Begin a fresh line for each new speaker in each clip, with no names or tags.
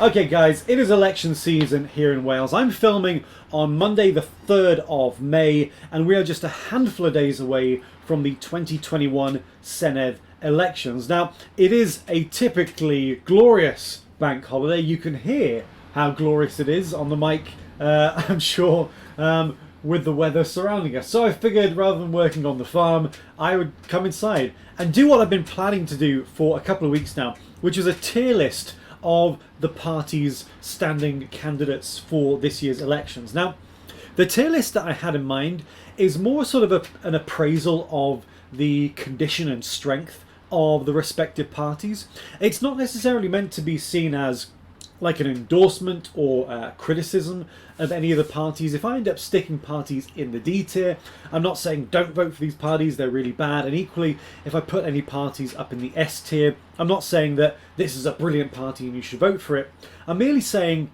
Okay guys, it is election season here in Wales. I'm filming on Monday the 3rd of May and we are just a handful of days away from the 2021 Senedd elections. Now, it is a typically glorious bank holiday. You can hear how glorious it is on the mic, I'm sure, with the weather surrounding us. So I figured rather than working on the farm, I would come inside and do what I've been planning to do for a couple of weeks now, which is a tier list of the party's standing candidates for this year's elections. Now, the tier list that I had in mind is more sort of an appraisal of the condition and strength of the respective parties. It's not necessarily meant to be seen as like an endorsement or criticism of any of the parties. If I end up sticking parties in the D tier, I'm not saying don't vote for these parties, they're really bad. And equally, if I put any parties up in the S tier, I'm not saying that this is a brilliant party and you should vote for it. I'm merely saying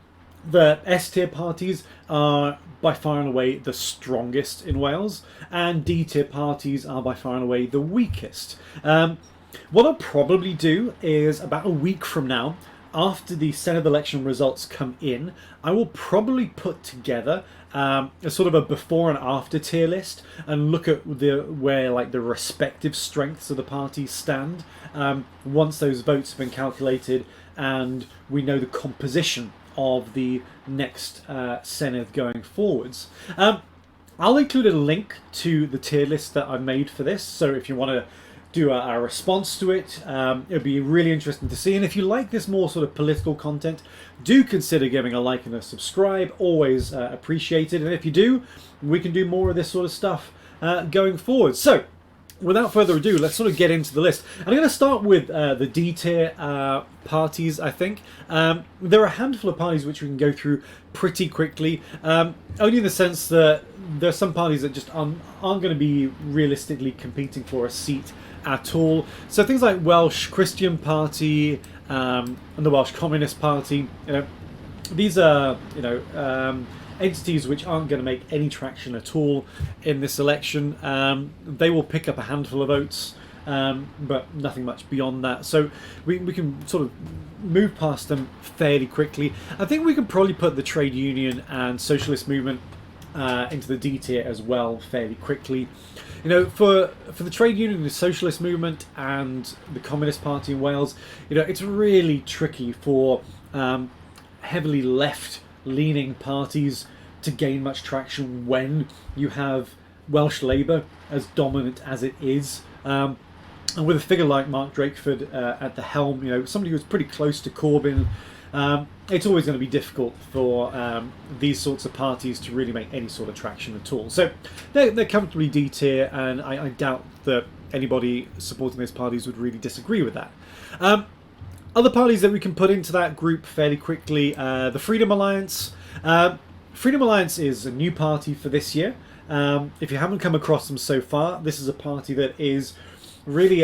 that S tier parties are by far and away the strongest in Wales, and D tier parties are by far and away the weakest. What I'll probably do is about a week from now, after the Senedd election results come in, I will probably put together a sort of a before and after tier list and look at where like the respective strengths of the parties stand once those votes have been calculated and we know the composition of the next Senedd going forwards. I'll include a link to the tier list that I made for this, so if you want to do a response to it, it'll be really interesting to see. And if you like this more sort of political content, do consider giving a like and a subscribe, always appreciated. And if you do, we can do more of this sort of stuff going forward. So without further ado, let's sort of get into the list. And I'm going to start with the D tier parties, I think. There are a handful of parties which we can go through pretty quickly, only in the sense that there are some parties that just aren't going to be realistically competing for a seat at all. So things like Welsh Christian Party and the Welsh Communist Party, these are entities which aren't going to make any traction at all in this election. They will pick up a handful of votes, but nothing much beyond that. So we can sort of move past them fairly quickly. I think we can probably put the trade union and socialist movement into the D tier as well fairly quickly. For the trade union, the socialist movement and the Communist Party in Wales, it's really tricky for heavily left-leaning parties to gain much traction when you have Welsh Labour as dominant as it is. And with a figure like Mark Drakeford at the helm, somebody who's pretty close to Corbyn, it's always going to be difficult for these sorts of parties to really make any sort of traction at all. So they're comfortably D tier, and I doubt that anybody supporting those parties would really disagree with that. Other parties that we can put into that group fairly quickly, the Freedom Alliance. Freedom Alliance is a new party for this year. If you haven't come across them so far, this is a party that is really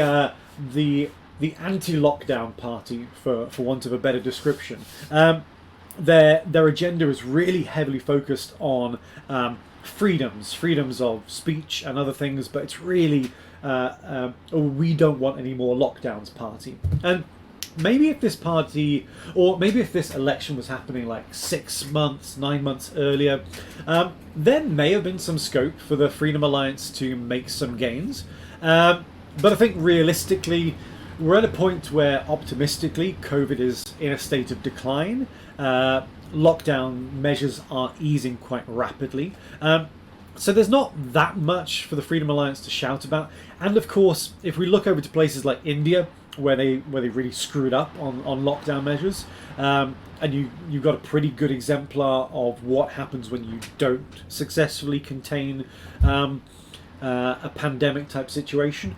the anti-lockdown party, for want of a better description. Their agenda is really heavily focused on freedoms of speech and other things, but it's really we don't want any more lockdowns party. And maybe if this party, or maybe if this election was happening like 6 months, 9 months earlier, there may have been some scope for the Freedom Alliance to make some gains. But I think realistically, we're at a point where, optimistically, COVID is in a state of decline. Lockdown measures are easing quite rapidly. So there's not that much for the Freedom Alliance to shout about. And of course, if we look over to places like India, where they really screwed up on lockdown measures, and you've got a pretty good exemplar of what happens when you don't successfully contain a pandemic type situation.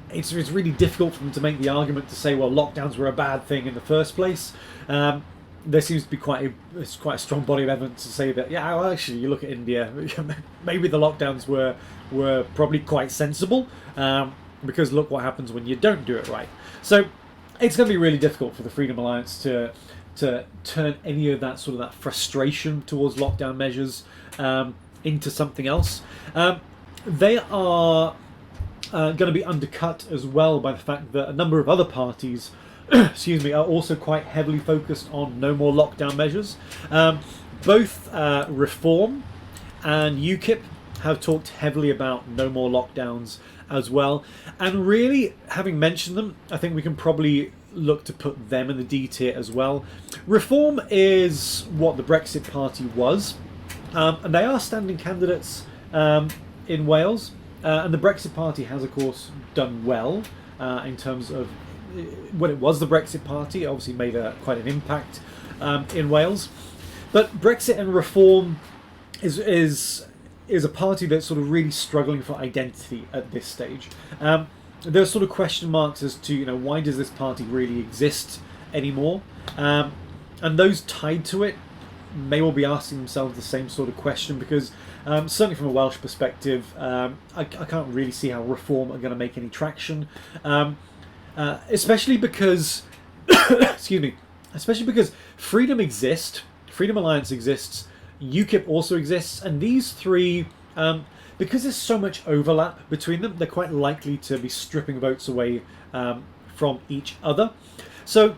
It's really difficult for them to make the argument to say, well, lockdowns were a bad thing in the first place. There seems to be quite a strong body of evidence to say that, yeah, well, actually, you look at India, maybe the lockdowns were probably quite sensible, because look what happens when you don't do it right. So it's going to be really difficult for the Freedom Alliance to turn any of that sort of that frustration towards lockdown measures into something else. They are going to be undercut as well by the fact that a number of other parties excuse me, are also quite heavily focused on no more lockdown measures. Both Reform and UKIP have talked heavily about no more lockdowns as well. And really, having mentioned them, I think we can probably look to put them in the D tier as well. Reform is what the Brexit Party was, and they are standing candidates in Wales. And the Brexit Party has, of course, done well in terms of when it was the Brexit Party. It obviously made quite an impact in Wales. But Brexit and Reform is a party that's sort of really struggling for identity at this stage. There's sort of question marks as to why does this party really exist anymore, and those tied to it may well be asking themselves the same sort of question, because certainly from a Welsh perspective, I can't really see how Reform are going to make any traction, especially because excuse me, especially because Freedom Alliance exists, UKIP also exists, and these three, because there's so much overlap between them, they're quite likely to be stripping votes away from each other. So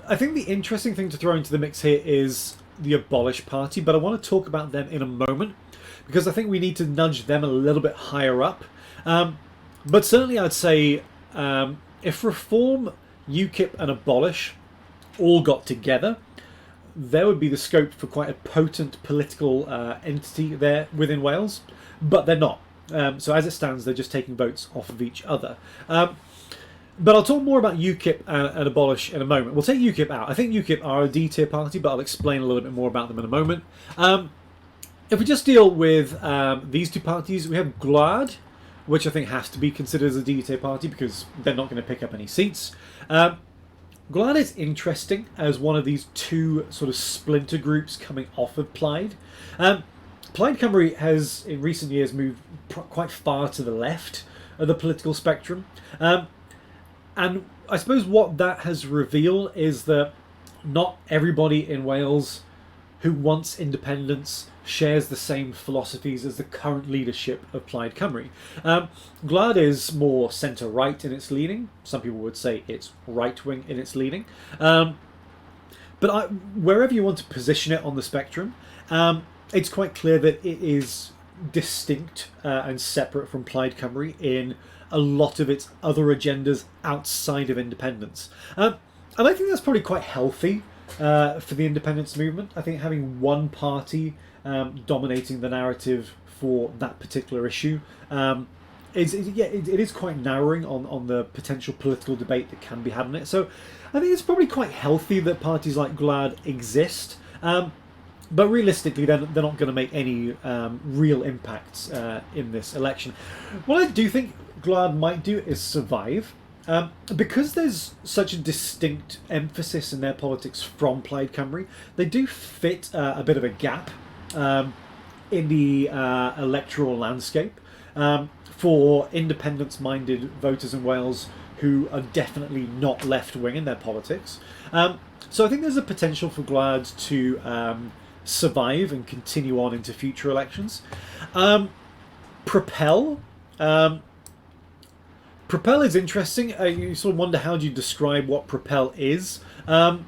I think the interesting thing to throw into the mix here is the Abolish Party, but I want to talk about them in a moment, because I think we need to nudge them a little bit higher up. But certainly I'd say if Reform, UKIP and Abolish all got together, there would be the scope for quite a potent political entity there within Wales, but they're not. So as it stands, they're just taking votes off of each other. But I'll talk more about UKIP and Abolish in a moment. We'll take UKIP out. I think UKIP are a D-tier party, but I'll explain a little bit more about them in a moment. If we just deal with these two parties, we have Gwlad, which I think has to be considered as a D-tier party because they're not going to pick up any seats. Gwlad is interesting as one of these two sort of splinter groups coming off of Plaid. Plaid Cymru has, in recent years, moved quite far to the left of the political spectrum. And I suppose what that has revealed is that not everybody in Wales who wants independence shares the same philosophies as the current leadership of Plaid Cymru. Gwlad is more centre-right in its leaning. Some people would say it's right-wing in its leaning. But wherever you want to position it on the spectrum, it's quite clear that it is distinct and separate from Plaid Cymru in a lot of its other agendas outside of independence. And I think that's probably quite healthy for the independence movement. I think having one party dominating the narrative for that particular issue it is quite narrowing on the potential political debate that can be had on it. So I think it's probably quite healthy that parties like Gwlad exist. But realistically, they're not going to make any real impacts in this election. What I do think Gwlad might do is survive. Because there's such a distinct emphasis in their politics from Plaid Cymru, they do fit a bit of a gap in the electoral landscape for independence-minded voters in Wales who are definitely not left-wing in their politics. So I think there's a potential for Gwlad to survive and continue on into future elections. Propel. Propel is interesting. You sort of wonder, how do you describe what Propel is? And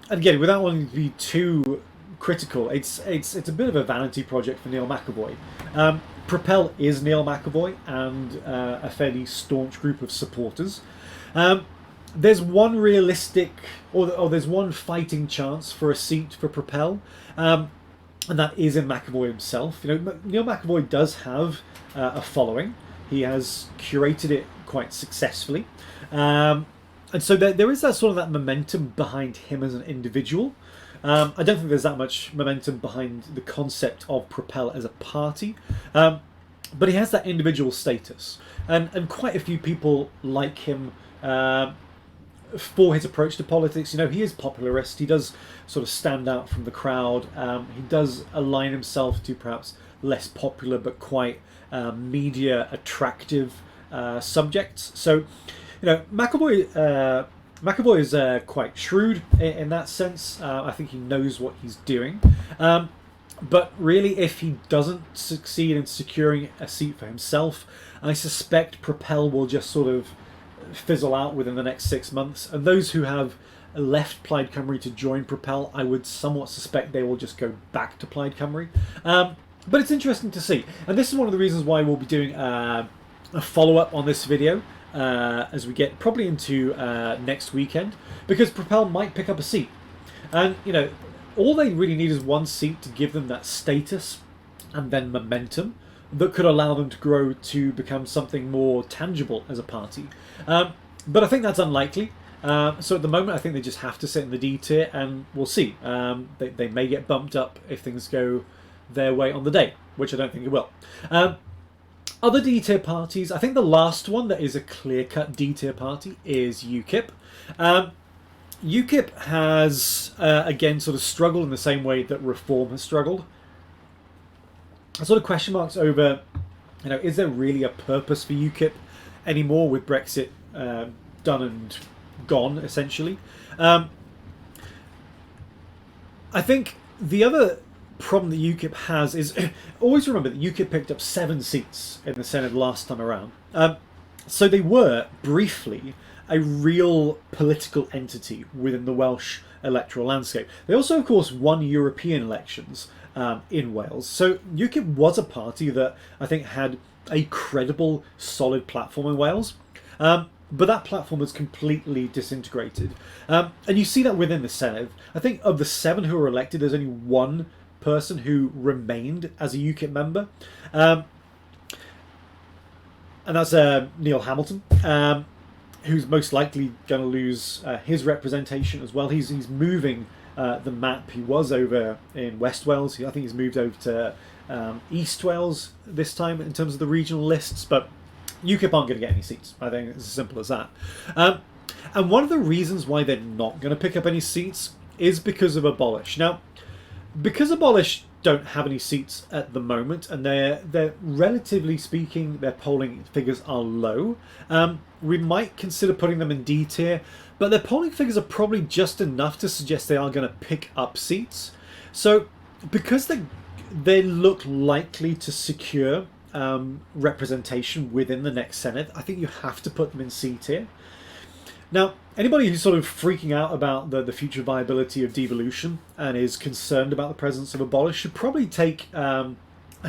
again, without wanting to be too critical, it's a bit of a vanity project for Neil McAvoy. Propel is Neil McAvoy and a fairly staunch group of supporters. There's one realistic, or there's one fighting chance for a seat for Propel, and that is in McAvoy himself. Neil McAvoy does have a following. He has curated it quite successfully, and so there is that momentum behind him as an individual. I don't think there's that much momentum behind the concept of Propel as a party, but he has that individual status, and quite a few people like him for his approach to politics. He is popularist. He does sort of stand out from the crowd. He does align himself to perhaps less popular but quite media attractive subjects. So, McAvoy is quite shrewd in that sense. I think he knows what he's doing. But really, if he doesn't succeed in securing a seat for himself, I suspect Propel will just sort of fizzle out within the next 6 months, and those who have left Plaid Cymru to join Propel, I would somewhat suspect they will just go back to Plaid Cymru. But it's interesting to see, and this is one of the reasons why we'll be doing a follow-up on this video as we get probably into next weekend, because Propel might pick up a seat, and you know, all they really need is one seat to give them that status and then momentum that could allow them to grow to become something more tangible as a party. But I think that's unlikely. So at the moment, I think they just have to sit in the D tier, and we'll see. They may get bumped up if things go their way on the day, which I don't think it will. Other D tier parties, I think the last one that is a clear-cut D tier party is UKIP. UKIP has, again, sort of struggled in the same way that Reform has struggled. Sort of question marks over, you know, is there really a purpose for UKIP anymore with Brexit done and gone, essentially? I think the other problem that UKIP has is, always remember that UKIP picked up 7 seats in the Senedd last time around. So they were, briefly, a real political entity within the Welsh electoral landscape. They also, of course, won European elections in Wales. So UKIP was a party that I think had a credible, solid platform in Wales. But that platform was completely disintegrated. And you see that within the Senedd. I think of the 7 who were elected, there's only 1 person who remained as a UKIP member. And that's Neil Hamilton, who's most likely going to lose his representation as well. He's moving the map. He was over in West Wales. I think he's moved over to East Wales this time in terms of the regional lists, but UKIP aren't going to get any seats. I think it's as simple as that. And one of the reasons why they're not going to pick up any seats is because of Abolish. Now, because Abolish don't have any seats at the moment, and they're relatively speaking, their polling figures are low, we might consider putting them in D tier, but their polling figures are probably just enough to suggest they are going to pick up seats. So because they look likely to secure representation within the next Senedd, I think you have to put them in C tier. Now, anybody who's sort of freaking out about the future viability of devolution and is concerned about the presence of Abolish should probably take a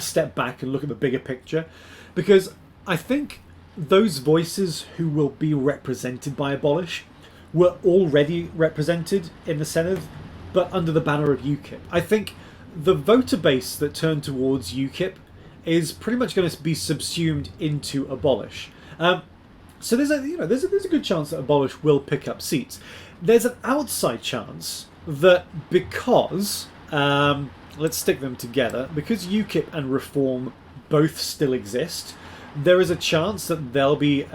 step back and look at the bigger picture, because I think those voices who will be represented by Abolish were already represented in the Senedd, but under the banner of UKIP. I think the voter base that turned towards UKIP is pretty much going to be subsumed into Abolish. So there's a good chance that Abolish will pick up seats. There's an outside chance that because let's stick them together, because UKIP and Reform both still exist, there is a chance that they'll be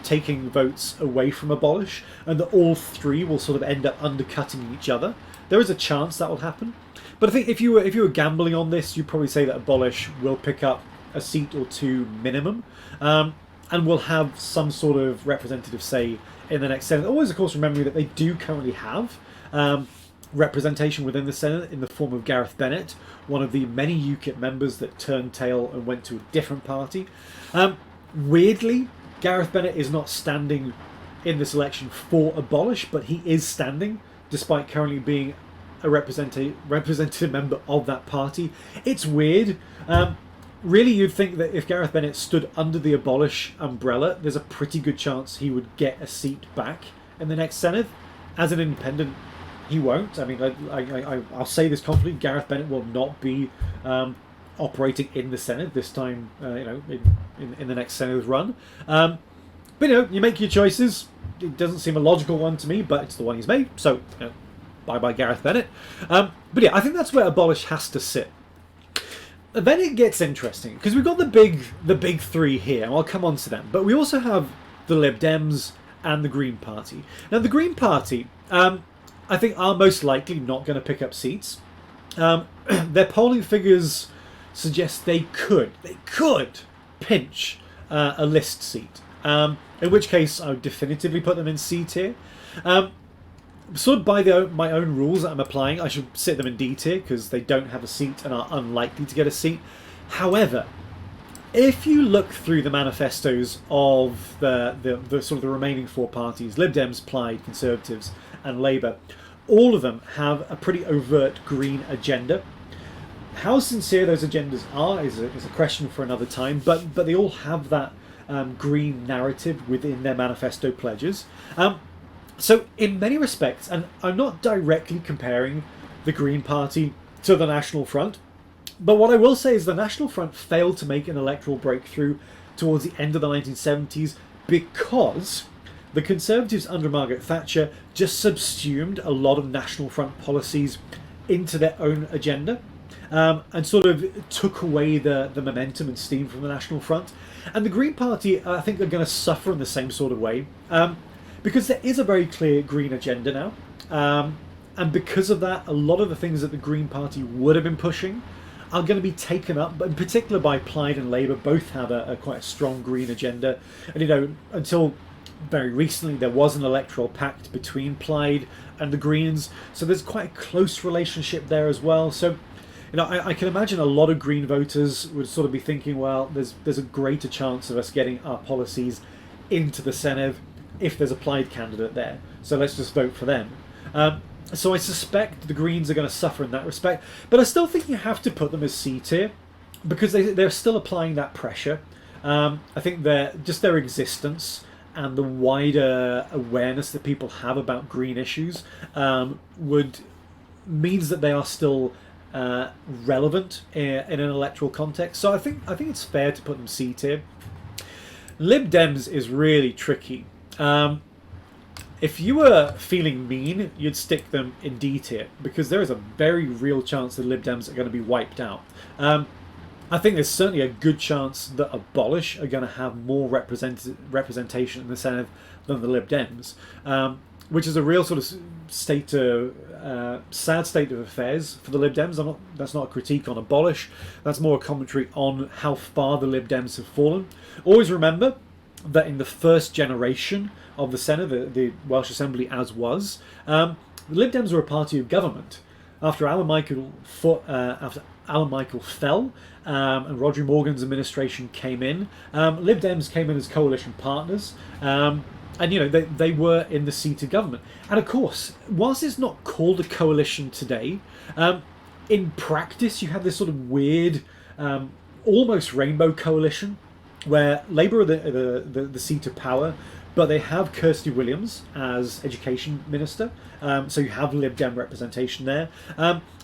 taking votes away from Abolish, and that all 3 will sort of end up undercutting each other. There is a chance that will happen. But I think if you were gambling on this, you'd probably say that Abolish will pick up a seat or 2 minimum, and will have some sort of representative say in the next Senedd. Always, of course, remembering that they do currently have representation within the Senedd in the form of Gareth Bennett, one of the many UKIP members that turned tail and went to a different party. Weirdly, Gareth Bennett is not standing in this election for Abolish, but he is standing, despite currently being a representative member of that party. It's weird. Really, you'd think that if Gareth Bennett stood under the Abolish umbrella, there's a pretty good chance he would get a seat back in the next Senedd. As an independent, he won't. I mean, I'll say this confidently: Gareth Bennett will not be operating in the Senedd this time. In the next Senedd run. But you make your choices. It doesn't seem a logical one to me, but it's the one he's made. So, bye Gareth Bennett. But yeah, I think that's where Abolish has to sit. Then it gets interesting, because we've got the big 3 here, and I'll come on to them. But we also have the Lib Dems and the Green Party. Now, the Green Party, I think, are most likely not going to pick up seats. Their polling figures suggest they could pinch a list seat. In which case, I would definitively put them in C tier. Sort of by my own rules that I'm applying, I should sit them in D tier because they don't have a seat and are unlikely to get a seat. However, If you look through the manifestos of the sort of the remaining four parties, Lib Dems, Plaid, Conservatives, and Labour, all of them have a pretty overt green agenda. How sincere those agendas are is a question for another time, but they all have that green narrative within their manifesto pledges. So in many respects, and I'm not directly comparing the Green Party to the National Front, but what I will say is the National Front failed to make an electoral breakthrough towards the end of the 1970s because the Conservatives under Margaret Thatcher just subsumed a lot of National Front policies into their own agenda. And sort of took away the momentum and steam from the National Front. And the Green Party, I think, are going to suffer in the same sort of way, because there is a very clear green agenda now. And because of that, a lot of the things that the Green Party would have been pushing are going to be taken up, but in particular by Plaid and Labour. Both have a quite a strong green agenda. And, you know, until very recently there was an electoral pact between Plaid and the Greens, so there's quite a close relationship there as well. So, you know, I can imagine a lot of Green voters would sort of be thinking, well, there's a greater chance of us getting our policies into the Senev if there's a Plaid candidate there, so let's just vote for them. So I suspect the Greens are going to suffer in that respect, but I still think you have to put them as C tier because they're still applying that pressure. I think their existence and the wider awareness that people have about green issues means that they are still relevant in an electoral context. So I think it's fair to put them C tier. Lib Dems is really tricky. If you were feeling mean, you'd stick them in D tier because there is a very real chance that Lib Dems are going to be wiped out. I think there's certainly a good chance that Abolish are going to have more representation in the Senate than the Lib Dems, which is a real sort of sad state of affairs for the Lib Dems. That's not a critique on Abolish. That's more a commentary on how far the Lib Dems have fallen. Always remember that in the first generation of the Senate, the Welsh Assembly as was, the Lib Dems were a party of government. After Alan Michael fell and Rhodri Morgan's administration came in, Lib Dems came in as coalition partners. And, you know, they were in the seat of government. And, of course, whilst it's not called a coalition today, in practice you have this sort of weird, almost rainbow coalition where Labour are the seat of power, but they have Kirsty Williams as Education Minister. So you have Lib Dem representation there.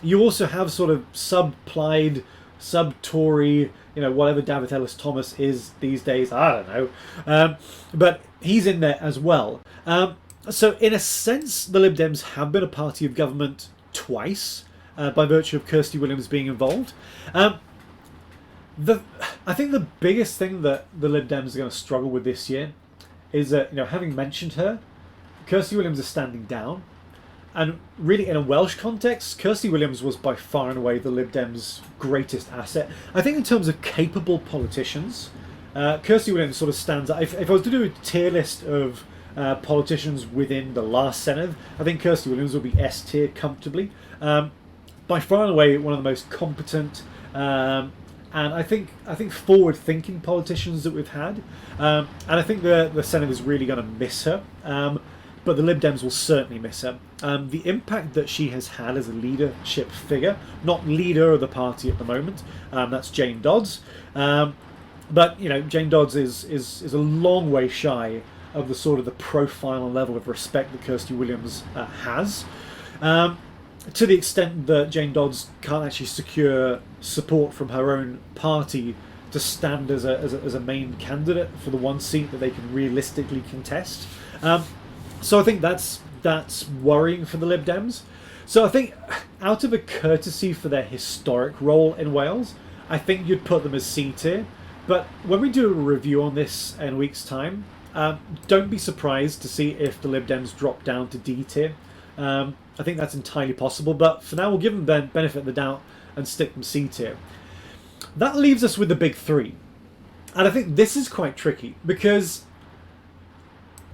You also have sort of sub-Plaid, sub-Tory, you know, whatever David Ellis-Thomas is these days, I don't know. But he's in there as well. So in a sense, the Lib Dems have been a party of government twice by virtue of Kirsty Williams being involved. I think the biggest thing that the Lib Dems are going to struggle with this year is that, you know, having mentioned her, Kirsty Williams is standing down. And really, in a Welsh context, Kirsty Williams was by far and away the Lib Dems' greatest asset. I think in terms of capable politicians, Kirsty Williams sort of stands out. If I was to do a tier list of politicians within the last Senedd, I think Kirsty Williams would be S tier comfortably. By far and away, one of the most competent and I think forward-thinking politicians that we've had. And I think the Senedd is really going to miss her. But the Lib Dems will certainly miss her. The impact that she has had as a leadership figure, not leader of the party at the moment, that's Jane Dodds. But, you know, Jane Dodds is a long way shy of the sort of the profile and level of respect that Kirsty Williams has. To the extent that Jane Dodds can't actually secure support from her own party to stand as a main candidate for the one seat that they can realistically contest. So I think that's worrying for the Lib Dems. So I think out of a courtesy for their historic role in Wales, I think you'd put them as C tier. But when we do a review on this in a week's time, don't be surprised to see if the Lib Dems drop down to D tier. I think that's entirely possible, but for now we'll give them the benefit of the doubt and stick them C tier. That leaves us with the big three. And I think this is quite tricky because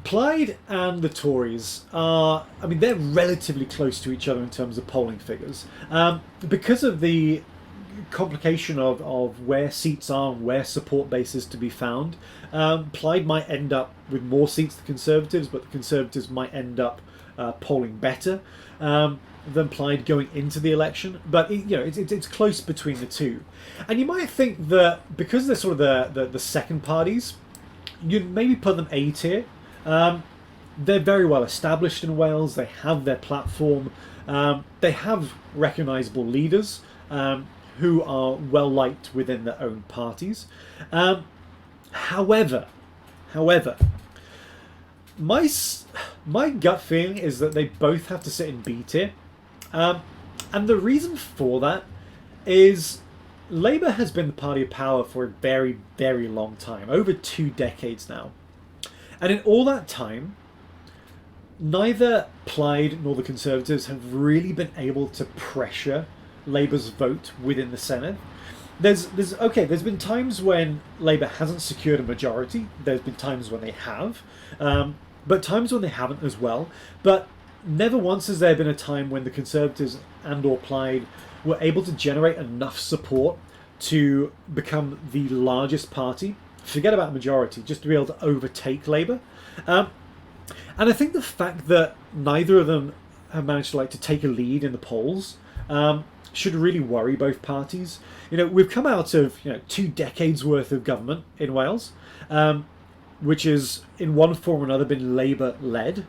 Plaid and the Tories are, I mean, they're relatively close to each other in terms of polling figures. Because of the complication of where seats are and where support base is to be found, Plaid might end up with more seats than Conservatives, but the Conservatives might end up polling better than Plaid going into the election. But it's close between the two, and you might think that because they're sort of the second parties, you'd maybe put them A tier. They're very well established in Wales. They have their platform. They have recognisable leaders who are well liked within their own parties. However, my gut feeling is that they both have to sit in B tier, and the reason for that is Labour has been the party of power for a very, very long time, over 2 decades now, and in all that time, neither Plaid nor the Conservatives have really been able to pressure Labour's vote within the Senedd. There's been times when Labour hasn't secured a majority. There's been times when they have, but times when they haven't as well. But never once has there been a time when the Conservatives and or Plaid were able to generate enough support to become the largest party. Forget about majority, just to be able to overtake Labour. And I think the fact that neither of them have managed to take a lead in the polls should really worry both parties. We've come out of 2 decades worth of government in Wales, which has in one form or another been Labour-led.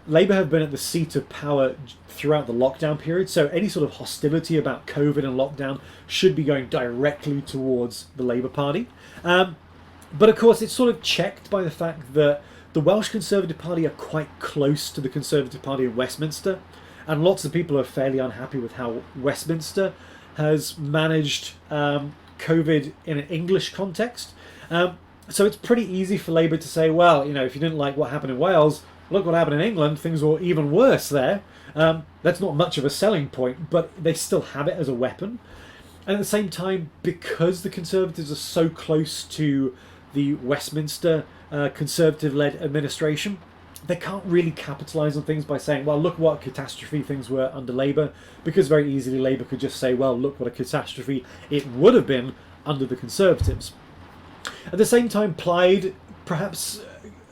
Labour have been at the seat of power throughout the lockdown period, so any sort of hostility about COVID and lockdown should be going directly towards the Labour Party. But of course, it's sort of checked by the fact that the Welsh Conservative Party are quite close to the Conservative Party in Westminster, and lots of people are fairly unhappy with how Westminster has managed COVID in an English context. So it's pretty easy for Labour to say, well, if you didn't like what happened in Wales, look what happened in England, things were even worse there. That's not much of a selling point, but they still have it as a weapon. And at the same time, because the Conservatives are so close to the Westminster Conservative-led administration, they can't really capitalise on things by saying, well, look what a catastrophe things were under Labour, because very easily Labour could just say, well, look what a catastrophe it would have been under the Conservatives. At the same time, Plaid, perhaps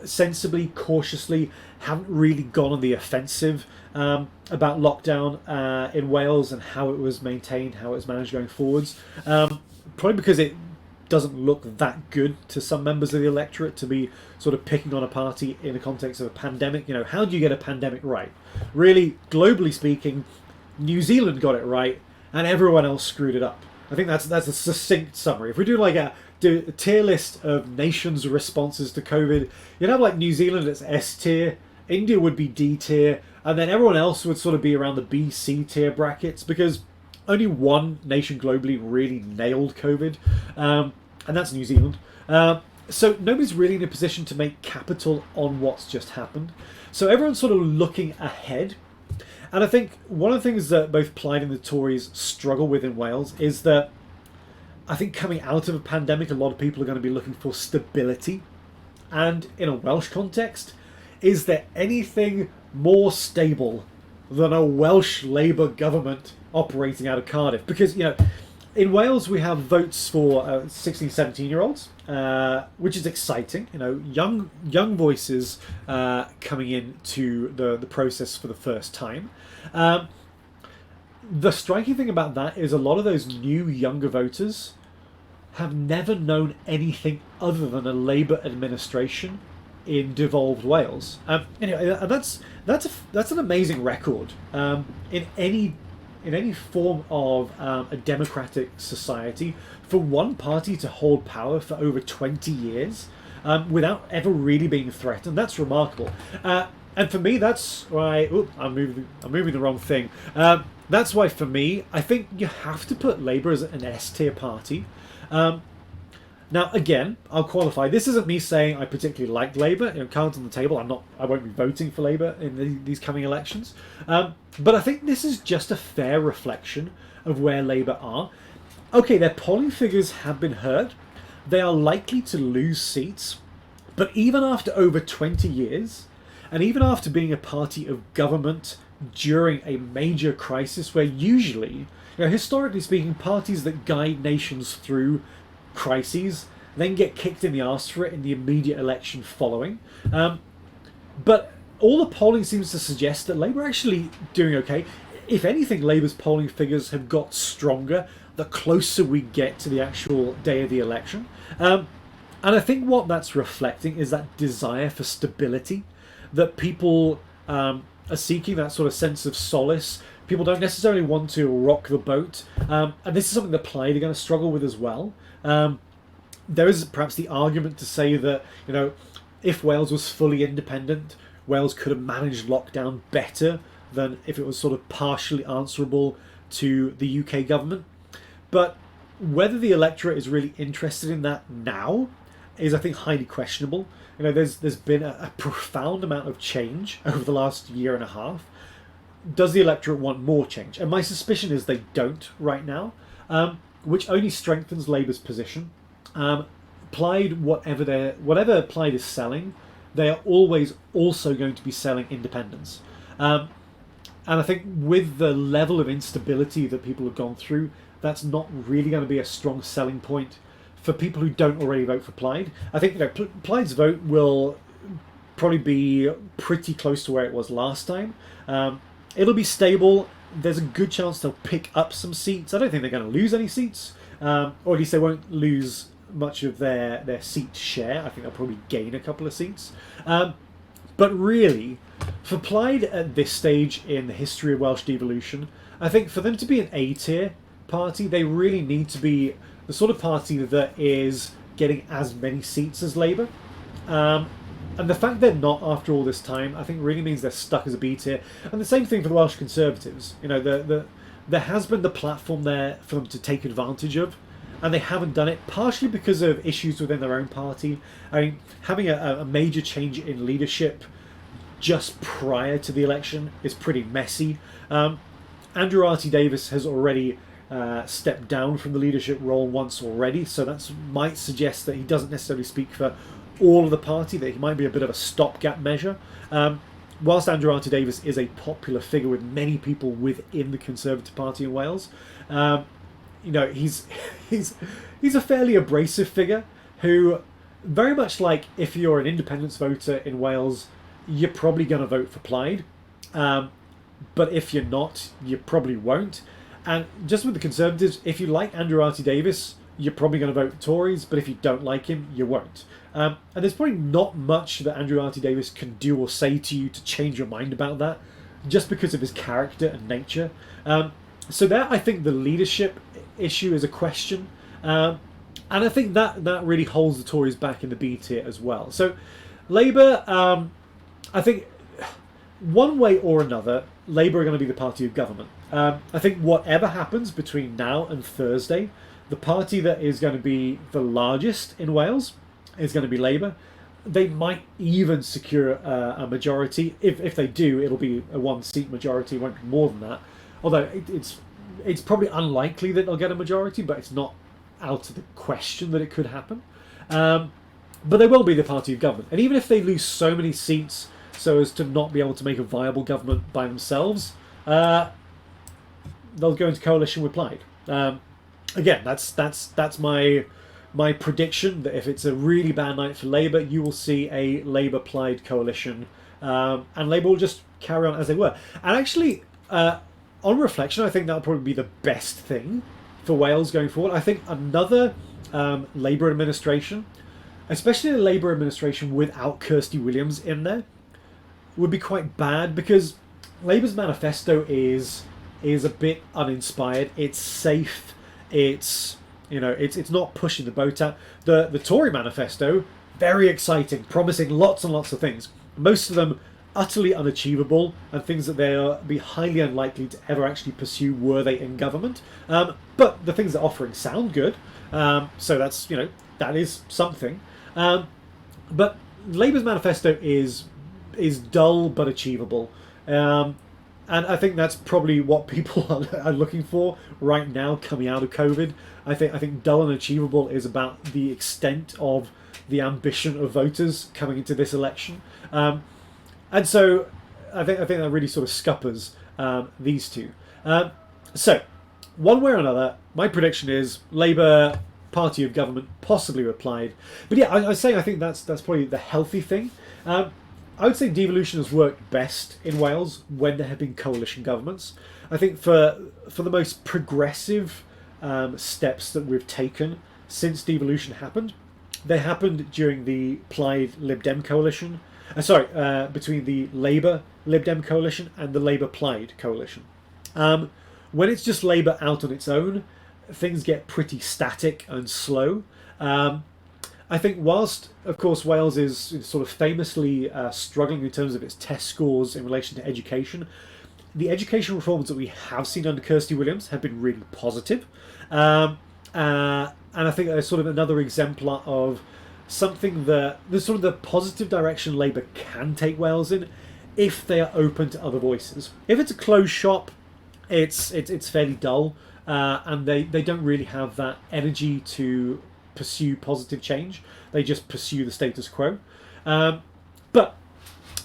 sensibly, cautiously, haven't really gone on the offensive about lockdown in Wales and how it was maintained, how it was managed going forwards. Probably because it doesn't look that good to some members of the electorate to be sort of picking on a party in the context of a pandemic. How do you get a pandemic right? Really, globally speaking, New Zealand got it right and everyone else screwed it up. I think that's a succinct summary. If we do a tier list of nations' responses to COVID, you'd have New Zealand as S tier, India would be D tier, and then everyone else would sort of be around the B, C tier brackets, because only one nation globally really nailed COVID, and that's New Zealand. So nobody's really in a position to make capital on what's just happened. So everyone's sort of looking ahead. And I think one of the things that both Plaid and the Tories struggle with in Wales is that I think coming out of a pandemic, a lot of people are going to be looking for stability. And in a Welsh context, is there anything more stable than a Welsh Labour government operating out of Cardiff? Because, in Wales we have votes for 16, 17-year-olds, which is exciting. Young voices coming into the process for the first time. The striking thing about that is a lot of those new younger voters have never known anything other than a Labour administration in devolved Wales. That's an amazing record in any form of a democratic society, for one party to hold power for over 20 years without ever really being threatened. That's remarkable. And for me, that's why I'm moving the wrong thing. That's why, for me, I think you have to put Labour as an S tier party. Now, again, I'll qualify. This isn't me saying I particularly like Labour. Cards on the table. I won't be voting for Labour in these coming elections. But I think this is just a fair reflection of where Labour are. Okay, their polling figures have been hurt. They are likely to lose seats. But even after over 20 years, and even after being a party of government during a major crisis where usually, historically speaking, parties that guide nations through crises then get kicked in the arse for it in the immediate election following. But all the polling seems to suggest that Labour are actually doing okay. If anything, Labour's polling figures have got stronger the closer we get to the actual day of the election. And I think what that's reflecting is that desire for stability, that people are seeking that sort of sense of solace. People don't necessarily want to rock the boat. And this is something that Plaid are going to struggle with as well. There is perhaps the argument to say that, if Wales was fully independent, Wales could have managed lockdown better than if it was sort of partially answerable to the UK government. But whether the electorate is really interested in that now is, I think, highly questionable. There's been a profound amount of change over the last year and a half. Does the electorate want more change? And my suspicion is they don't right now, which only strengthens Labour's position. Plaid, whatever Plaid is selling, they are always also going to be selling independence. And I think with the level of instability that people have gone through, that's not really going to be a strong selling point for people who don't already vote for Plaid. I think Plaid's vote will probably be pretty close to where it was last time. It'll be stable. There's a good chance they'll pick up some seats. I don't think they're going to lose any seats, or at least they won't lose much of their seat share. I think they'll probably gain a couple of seats. But really, for Plaid at this stage in the history of Welsh devolution, I think for them to be an A-tier party, they really need to be the sort of party that is getting as many seats as Labour. And the fact they're not after all this time, I think really means they're stuck as a B tier. And the same thing for the Welsh Conservatives. There has been the platform there for them to take advantage of, and they haven't done it, partially because of issues within their own party. I mean, having a major change in leadership just prior to the election is pretty messy. Andrew Artie-Davies has already stepped down from the leadership role once already, so that might suggest that he doesn't necessarily speak for all of the party, that he might be a bit of a stopgap measure. Whilst Andrew Artie-Davies is a popular figure with many people within the Conservative Party in Wales, he's a fairly abrasive figure who, very much like if you're an independence voter in Wales, you're probably going to vote for Plaid. But if you're not, you probably won't. And just with the Conservatives, if you like Andrew Artie-Davies, you're probably going to vote for Tories, but if you don't like him, you won't. And there's probably not much that Andrew Artie-Davies can do or say to you to change your mind about that, just because of his character and nature. So that, I think, the leadership issue is a question. And I think that really holds the Tories back in the B tier as well. So Labour, I think, one way or another, Labour are going to be the party of government. I think whatever happens between now and Thursday, the party that is going to be the largest in Wales is going to be Labour. They might even secure a majority. If they do, it'll be a one-seat majority, it won't be more than that. Although it's probably unlikely that they'll get a majority, but it's not out of the question that it could happen. But they will be the party of government. And even if they lose so many seats so as to not be able to make a viable government by themselves, they'll go into coalition with Plaid. Again, that's my prediction, that if it's a really bad night for Labour, you will see a Labour-Plaid coalition, and Labour will just carry on as they were. And actually, on reflection, I think that'll probably be the best thing for Wales going forward. I think another Labour administration, especially a Labour administration without Kirsty Williams in there, would be quite bad, because Labour's manifesto is a bit uninspired. It's safe. It's not pushing the boat out. The Tory manifesto, very exciting, promising lots and lots of things. Most of them utterly unachievable and things that they'll be highly unlikely to ever actually pursue were they in government. But the things they're offering sound good. So that's, that is something. But Labour's manifesto is dull but achievable. And I think that's probably what people are looking for right now coming out of COVID. I think dull and achievable is about the extent of the ambition of voters coming into this election. And so I think that really sort of scuppers these two. So, one way or another, my prediction is Labour party of government possibly replied. But yeah, I was saying I think that's probably the healthy thing. I would say devolution has worked best in Wales when there have been coalition governments. I think for the most progressive steps that we've taken since devolution happened, they happened during the Plaid Lib Dem coalition. Between the Labour Lib Dem coalition and the Labour Plaid coalition. When it's just Labour out on its own, things get pretty static and slow. I think whilst, of course, Wales is sort of famously struggling in terms of its test scores in relation to education, the education reforms that we have seen under Kirsty Williams have been really positive. And I think they're sort of another exemplar of something that the sort of the positive direction Labour can take Wales in if they are open to other voices. If it's a closed shop, it's fairly dull, and they don't really have that energy to pursue positive change. They just pursue the status quo. But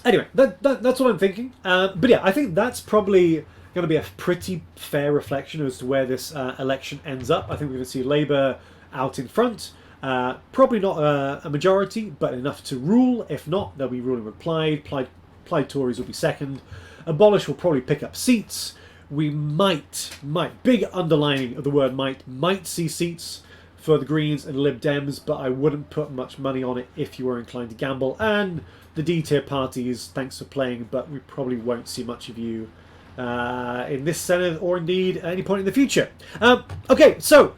anyway, that's what I'm thinking. But yeah, I think that's probably going to be a pretty fair reflection as to where this election ends up. I think we're going to see Labour out in front. Probably not a majority, but enough to rule. If not, they'll be ruling with Plaid. Plaid Tories will be second. Abolish will probably pick up seats. We might, big underlining of the word might see seats for the Greens and Lib Dems, but I wouldn't put much money on it if you were inclined to gamble. And the D-tier parties, thanks for playing, but we probably won't see much of you in this Senedd or indeed at any point in the future. Okay, so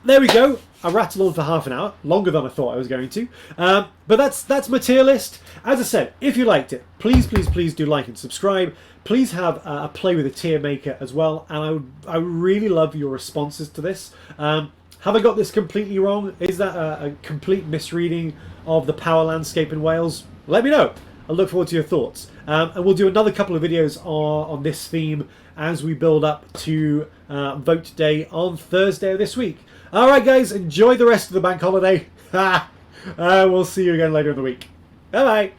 there we go. I rattled on for half an hour, longer than I thought I was going to. But that's my tier list. As I said, if you liked it, please do like and subscribe. Please have a play with a tier maker as well, and I would really love your responses to this. Have I got this completely wrong? Is that a complete misreading of the power landscape in Wales? Let me know. I look forward to your thoughts. And we'll do another couple of videos on this theme as we build up to vote day on Thursday of this week. Alright guys, enjoy the rest of the bank holiday. We'll see you again later in the week. Bye bye.